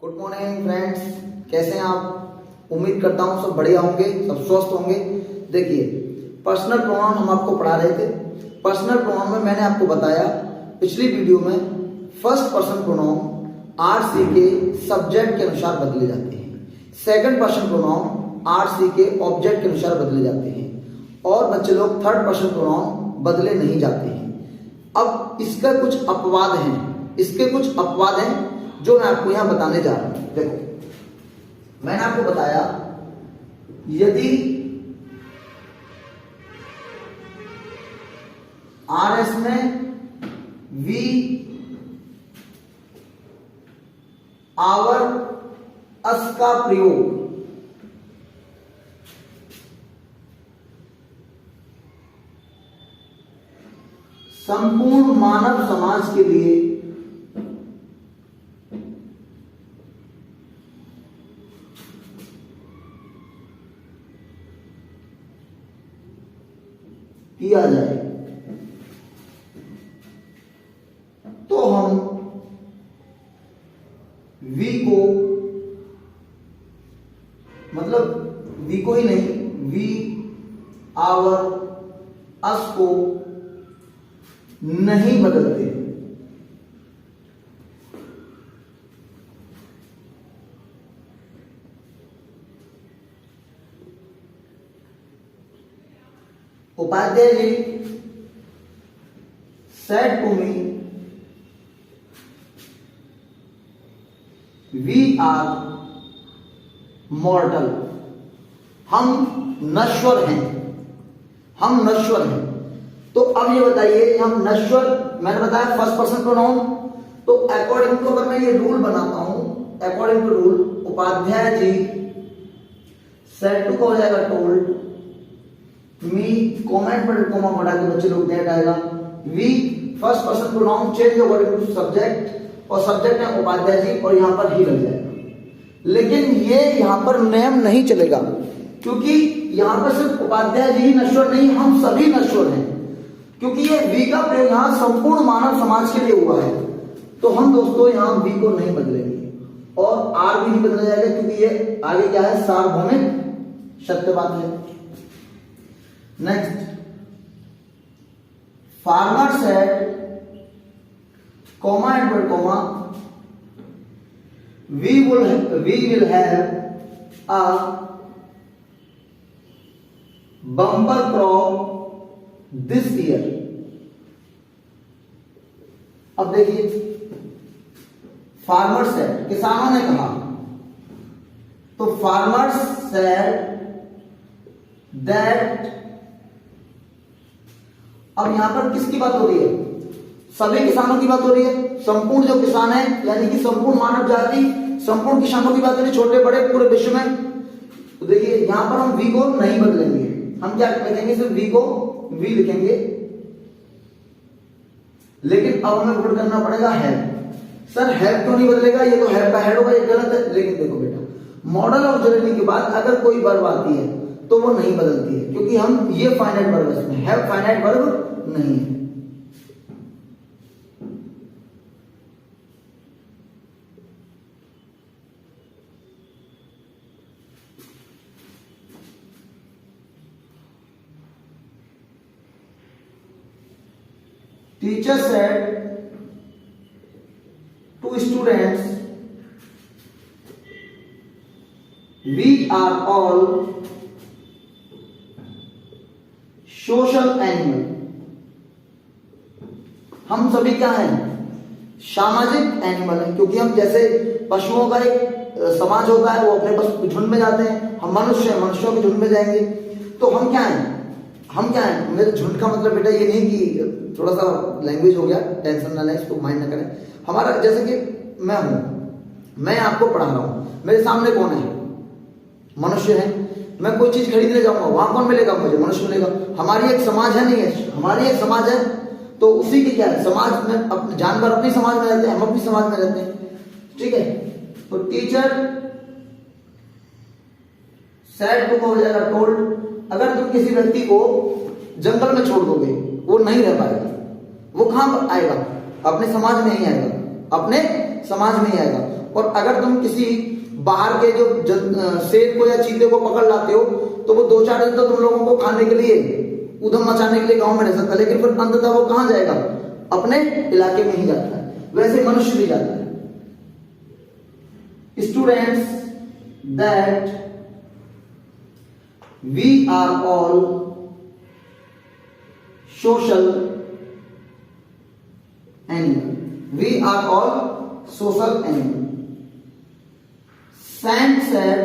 Good morning friends, कैसे हैं आप? उम्मीद करता हूँ सब बढ़िया होंगे, सब स्वस्थ होंगे। देखिए, पर्सनल प्रोनाउन हम आपको पढ़ा रहे थे। पर्सनल प्रोनाउन में मैंने आपको बताया पिछली वीडियो में फर्स्ट पर्सन प्रोनाउन आर-सी के सब्जेक्ट के अनुसार बदले जाते हैं, सेकंड पर्सन प्रोनाउन आर-सी के ऑब्जेक्ट के अनुसार बदले जाते हैं, और बच्चे लोग थर्ड पर्सन प्रोनाउन बदले नहीं जाते हैं। अब इसका कुछ अपवाद हैं, इसके कुछ अपवाद हैं जो मैं आपको यहां बताने जा रहा हूं। देखो, मैंने आपको बताया यदि आर-एस में वी, आवर, अस का प्रयोग संपूर्ण मानव समाज के लिए किया जाए तो हम वी को, मतलब वी को ही नहीं, वी, आवर, अस को नहीं बदलते। Upadhyay ji said to me, we are mortal. हम नश्वर हैं, हम नश्वर हैं। तो अब ये बताइए, हम नश्वर, मैंने बताया फर्स्ट पर्सन प्रोनाउन, तो अकॉर्डिंग टू, अगर मैं ये रूल बनाता हूं, according to rule, Upadhyay ji said to का हो जाएगा टोल्ड, मी कमेंट पर कोमा बढ़ा के बच्चे लोग देख आएगा, we first person pronoun change according to subject, और सब्जेक्ट है उपाध्याय जी, और यहां पर ही लग जाएगा। लेकिन ये यहां पर नियम नहीं चलेगा, क्योंकि यहां पर सिर्फ उपाध्याय जी ही नश्वर नहीं, हम सभी नश्वर हैं, क्योंकि ये वी का प्रयोग यहां संपूर्ण मानव समाज के लिए हुआ है। तो हम दोस्तों यहां वी को नहीं बदलेंगे, और आर भी नहीं बदला जाएगा, क्योंकि ये आगे क्या है, सार्वभौमिक सत्यवाद है। Next, farmer said, comma and comma, we will have a bumper crop this year. अब देखिए, फार्मर सेड, किसानों ने कहा, तो फार्मर सेड दैट, अब यहां पर किसकी बात हो रही है? सभी किसानों की बात हो रही है, संपूर्ण जो किसान है, यानी कि संपूर्ण मानव जाति, संपूर्ण किसानों की बात हो रही है, छोटे बड़े पूरे विश्व में। तो देखिए, यहां पर हम वी को नहीं बदलेंगे, हम क्या लिखेंगे, सिर्फ वी को वी लिखेंगे। लेकिन अब हमें वोट करना पड़ेगा हैव। सर हैव क्यों नहीं बदलेगा, ये तो हैव का हेड होगा, ये गलत है। लेकिन देखो बेटा, मॉडल ऑफ जर्नी के बाद अगर कोई वर्ब आती है तो वो नहीं बदलती है, क्योंकि हम ये फाइनाइट वर्ब है, इसमें हैव फाइनाइट वर्ब नहीं है। Teacher said to students, we are all social animal. हम सभी क्या हैं, सामाजिक एनिमल हैं, क्योंकि हम जैसे पशुओं का एक समाज होता है, वो अपने झुंड में जाते हैं, हम मनुष्य हैं, मनुष्यों के झुंड में जाएंगे। तो हम क्या हैं, हम क्या हैं, मेरे झुंड का मतलब बेटा ये नहीं कि थोड़ा सा लैंग्वेज हो गया, टेंशन ना लें, इसको माइंड ना करें। हमारा जैसे कि मैं हूं, मैं आपको पढ़ा रहा हूं, मेरे सामने कौन है, मनुष्य है। मैं कोई चीज खरीदने जाऊंगा, वहां कौन मिलेगा मुझे, मनुष्य मिलेगा। हमारी एक समाज है, नहीं है, हमारी एक समाज है, तो उसी की क्या है, समाज में अपने जानवर अपनी समाज में रहते हैं, हम अपनी समाज में रहते हैं, ठीक है। तो टीचर सैड टू हो जाएगा टोल्ड। अगर तुम किसी व्यक्ति को जंगल में छोड़ दोगे, वो नहीं रह पाएगा, वो कहां आएगा, अपने समाज में ही आएगा, अपने समाज में ही आएगा। और अगर तुम किसी बाहर के जो शेर को या चीते को पकड़ लाते हो तो वो 2-4 दिन तो तुम लोगों को खाने के लिए, उधम मचाने के लिए गांव में रह सकता है, लेकिन फिर अंततः वो कहां जाएगा? अपने इलाके में ही जाता है। वैसे मनुष्य भी जाता है। Students, that we are all social animal, we are all social animal. Saint said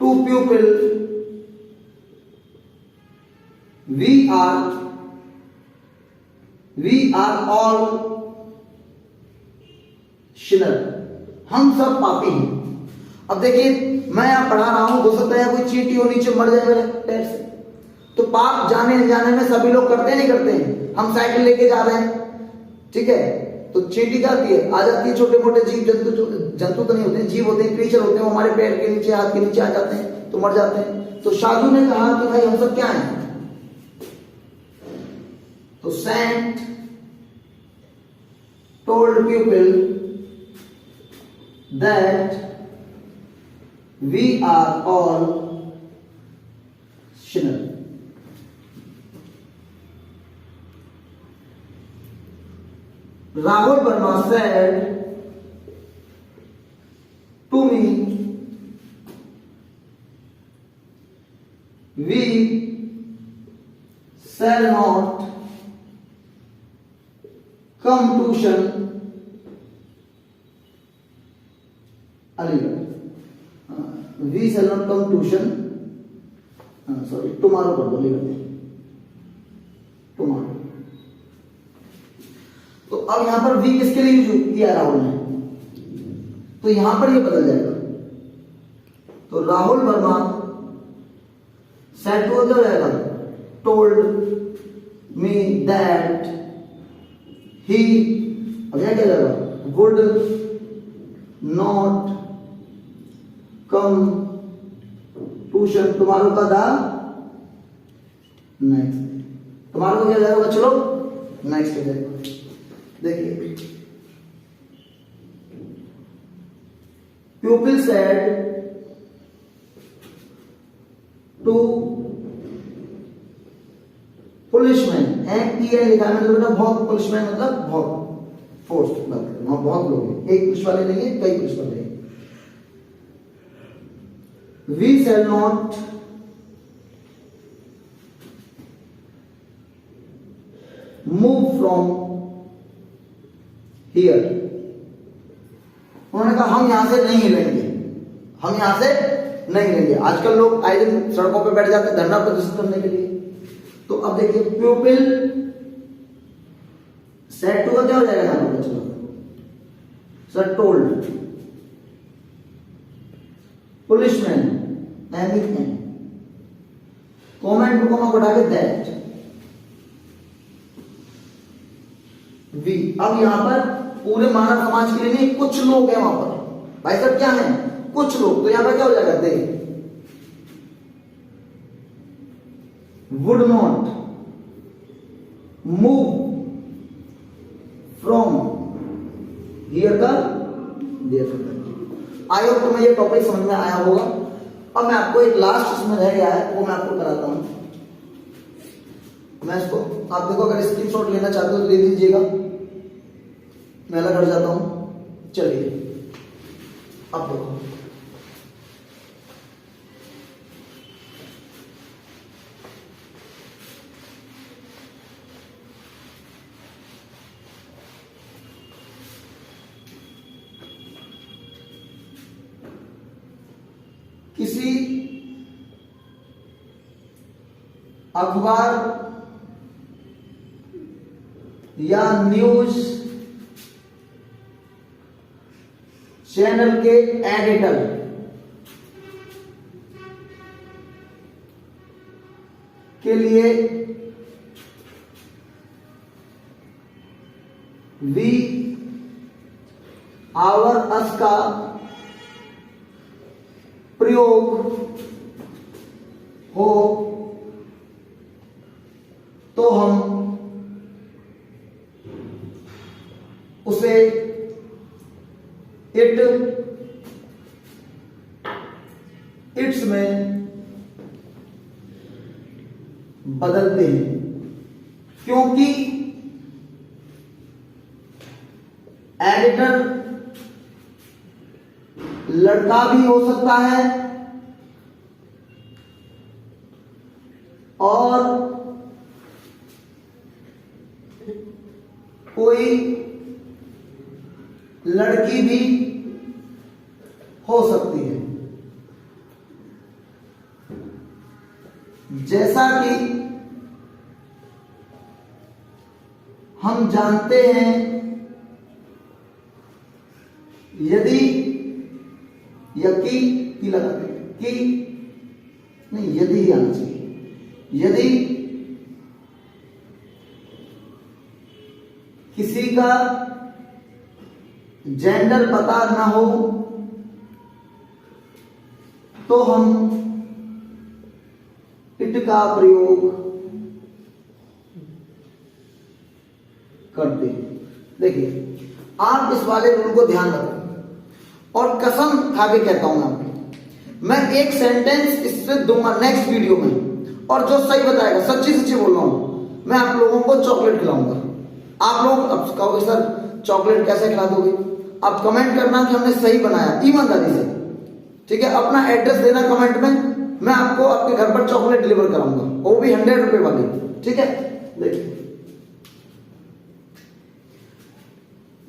to pupil, we are all sinner, हम सब पापी हैं। अब देखिए, मैं यहां पढ़ा रहा हूं, हो सकता है कोई चींटी हो नीचे मर जाए मेरे पैर से, तो पाप जाने जाने में सभी लोग करते नहीं करते हैं। हम साइकिल लेके जा रहे हैं, ठीक है, तो चींटी क्या आती है, आ जाती है, छोटे मोटे जीव जंतु, जंतु तो नहीं होते हैं, जीव होते हैं, क्रीचर होते हैं, वो हमारे पैर के नीचे, हाथ के नीचे आ जाते हैं तो मर जाते हैं। तो साधु ने कहा कि भाई हम सब क्या हैं? तो saint told people that we are all sinner. Rahul Verma said to me, we shall not come tuition Aligarh. We shall not come tuition. Sorry, tomorrow कर दो, Aligarh tomorrow. तो अब यहां पर वी किसके लिए यूज किया राहुल ने, तो यहां पर ये बदल जाएगा। तो राहुल वर्मा सेड टू क्या जाएगा? टोल्ड मी दैट ही, अब क्या जाएगा? Would not come tuition tomorrow का दा नेक्स्ट, टुमारो को क्या जाएगा? चलो नेक्स्ट हो जाएगा। देखिए, pupil said to policeman, PN लिखा है मतलब बहुत, पुलिसमैन मतलब बहुत फोर्स, वहां बहुत लोग हैं, एक पुलिस वाले नहीं है, कई पुलिस वाले हैं। We shall not move from here, उन्होंने कहा हम यहां से नहीं हिलेंगे, हम यहां से नहीं हिलेंगे। आजकल लोग आए दिन सड़कों पे बैठ जाते हैं धरना प्रदर्शन करने के लिए। तो अब देखिए, प्यूपिल सेड टू का क्या हो जाएगा यहां पर? चलो sir, told policeman anything, comment को हटा के दैट वी। अब यहां पर पूरे मानव समाज के लिए नहीं, कुछ लोग हैं वहां पर। भाई साहब क्या है? कुछ लोग। तो यहां पर क्या हो जाएगा? देख, would not move from here का देयर। आई होप तुम्हें ये टॉपिक समझ में आया होगा। अब मैं आपको एक लास्ट इसमें रह गया है, वो मैं आपको कराता हूं। मैं इसको, आप देखो, अगर स्क्रीनशॉट लेना चाहते हो तो ले लीजिएगा, मैं अलग हट जाता हूं। चलिए अब देखो, किसी अखबार या न्यूज चैनल के एडिटर के लिए वी आवर अस का प्रयोग हो तो हम उसे इट, इट्स में बदलते हैं, क्योंकि एडिटर लड़का भी हो सकता है और कोई लड़की भी हो सकती है। जैसा कि हम जानते हैं, यदि की लगाते हैं कि नहीं, यदि ही आना चाहिए। यदि किसी का जेंडर पता न हो तो हम इट का प्रयोग करते हैं। देखिए, आप इस वाले रूल को ध्यान रखें और कसम खा के कहता हूं आपको, मैं एक सेंटेंस इससे दूंगा नेक्स्ट वीडियो में, और जो सही बताएगा, सच्ची सच्ची बोल रहा हूं, मैं आप लोगों को चॉकलेट खिलाऊंगा। आप लोग अब कहोगे सर चॉकलेट कैसे खिला दोगे? आप कमेंट करना कि हमने सही बनाया, ईमानदारी से, ठीक है? अपना एड्रेस देना कमेंट में, मैं आपको आपके घर पर चॉकलेट डिलीवर कराऊंगा, वो भी 100 रुपए वाली, ठीक है? देखिए,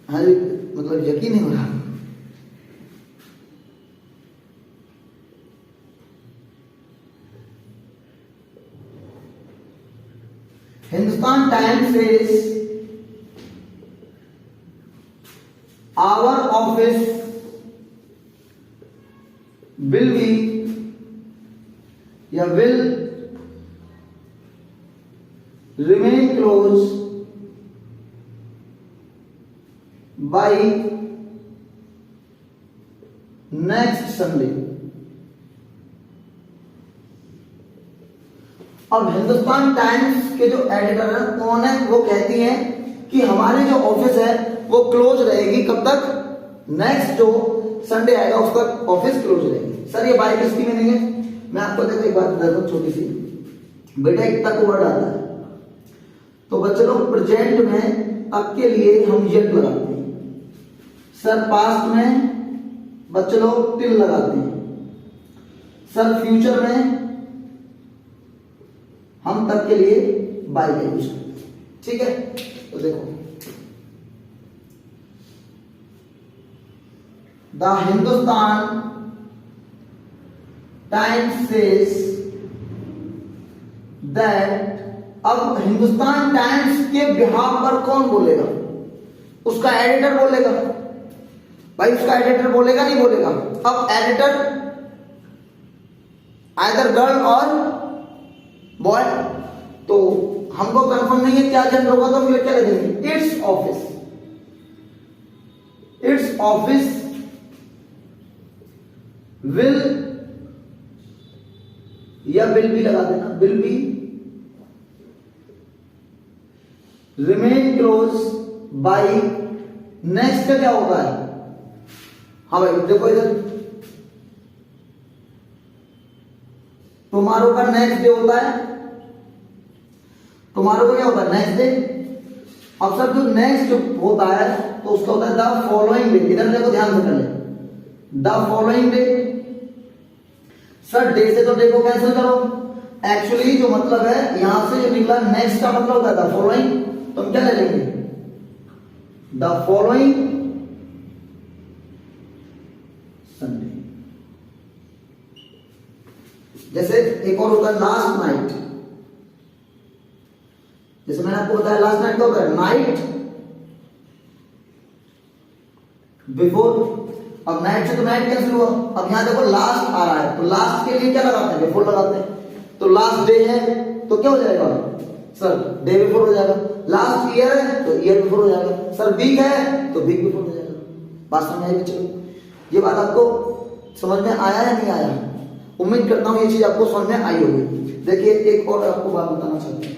हाँ जी, मतलब यकीन नहीं हो रहा। Hindustan Times says our office will be या will remain closed by next Sunday। अब हिंदुस्तान टाइम्स के जो एडिटर है उन्होंने वो कहती हैं कि हमारी जो ऑफिस है वो क्लोज रहेगी। कब तक? नेक्स्ट जो संडे आएगा उसका ऑफिस क्लोज रहेगी। सर ये बाय किसकी मीनिंग है? मैं आपको देखो एक बात बता दूं छोटी सी, बेटा एक तक वर्ड आता है तो बच्चे लोग प्रेजेंट में अब के लिए हम येट लगाते हैं, सर पास्ट में बच्चे लोग टिल लगाते हैं, सर फ्यूचर में हम तक के लिए बाय का यूज करते हैं, ठीक है? तो देखो, the Hindustan times says that, अब हिंदुस्तान टाइम्स के बिहाफ पर कौन बोलेगा? उसका एडिटर बोलेगा। भाई उसका एडिटर बोलेगा, नहीं बोलेगा? अब एडिटर आइदर गर्ल और बॉय, तो हमको कंफर्म नहीं है क्या जेंडर होगा, तो फिर क्या लिखेंगे? It's office. It's office will, या विल बी लगा देना, will be remain close by next का क्या होता है? हाँ भाई देखो इधर, टुमारो का नेक्स्ट डे होता है। टुमारो का क्या होता है? Next day. अब सर जो नेक्स्ट होता है तो उसका होता है द फॉलोइंग डे। इधर देखो ध्यान से कर ले, the following day. Sir day से तो डे को कैंसिल करो, एक्चुअली जो मतलब है यहां से जो निकला नेक्स्ट का मतलब होता है द फॉलोइंग, तो हम क्या ले लेंगे? The following Sunday. जैसे एक और होता है लास्ट नाइट, जैसे मैंने आपको बताया लास्ट नाइट क्या होता है? Night before. अब नाइट से तो नाइट कैंसिल हुआ, अब यहां देखो लास्ट आ रहा है तो लास्ट के लिए क्या लगाते हैं? बिफोर लगाते हैं। तो लास्ट डे है तो क्या हो जाएगा सर? डे बिफोर हो जाएगा। लास्ट ईयर है तो ईयर बिफोर हो जाएगा। सर वीक है तो वीक बिफोर हो जाएगा। बात समझ आई बच्चों? ये बात आपको समझ में आया या नहीं आया? उम्मीद करता हूं ये चीज आपको समझ में आई होगी। देखिए एक और आपको बात बताना चाहता हूं।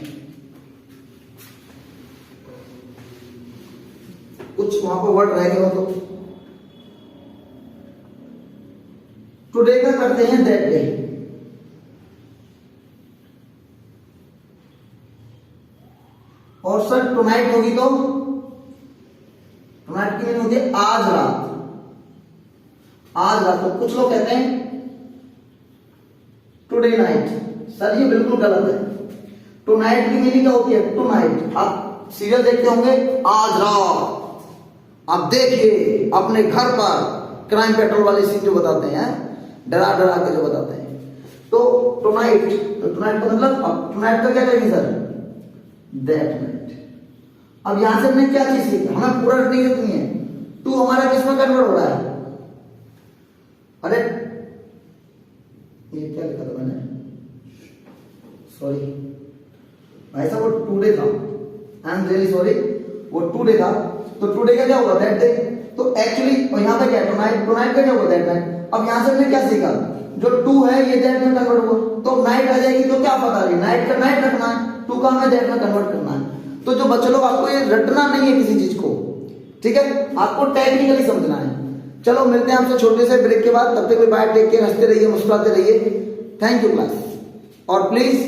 कुछ वहां पर वर्ड रह गए हो तो टुडे का करते हैं दैट डे, और सर टुनाइट होगी तो टुनाइट की मीनिंग होती है आज रात। आज रात तो कुछ लोग कहते हैं टुडे नाइट, सर ये बिल्कुल गलत है। टुनाइट की मीनिंग क्या होती है? टुनाइट आप सीरियल देखते होंगे, आज रात आप देखिए अपने घर पर क्राइम पेट्रोल वाले सीन जो बताते हैं, डरा डरा के जो बताते हैं, तो टुनाइट, तो टुनाइट का मतलब, अब टुनाइट का क्या करेंगे सर? That night. अब यहां से हमने क्या चीज सीखा? हमें पूरा रटने की जरूरत नहीं है। टू हमारा किस में कन्वर्ट हो रहा है? अरे ये क्या लिखा था मैंने, सॉरी भाई साहब, वो टुडे था, आई एम रियली सॉरी, वो टुडे था। तो टुडे का क्या होगा? That day. तो एक्चुअली यहां पे क्या है? टुनाइट, टुनाइट का क्या होगा? That night. अब यहां से हमने क्या सीखा? जो टू है ये दैट में कन्वर्ट हुआ, तो नाइट आ जाएगी, तो क्या पता है? नाइट का नाइट रखना है, टू का हमें दैट में कन्वर्ट करना है। तो जो बच्चे लोग, आपको ये रटना नहीं है किसी चीज को, ठीक है, आपको टेक्निकली समझना है। चलो मिलते हैं आपसे छोटे से ब्रेक के बाद, तब तक कोई बाय टेक केयर, हंसते रहिए, मुस्कुराते रहिए। Thank you class. और प्लीज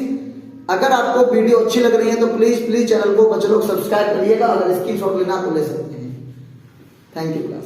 अगर आपको वीडियो अच्छी लग रही है तो प्लीज चैनल को बच्चे लोग सब्सक्राइब करिएगा। अगर स्क्रीनशॉट लेना तो ले सकते हैं। Thank you class.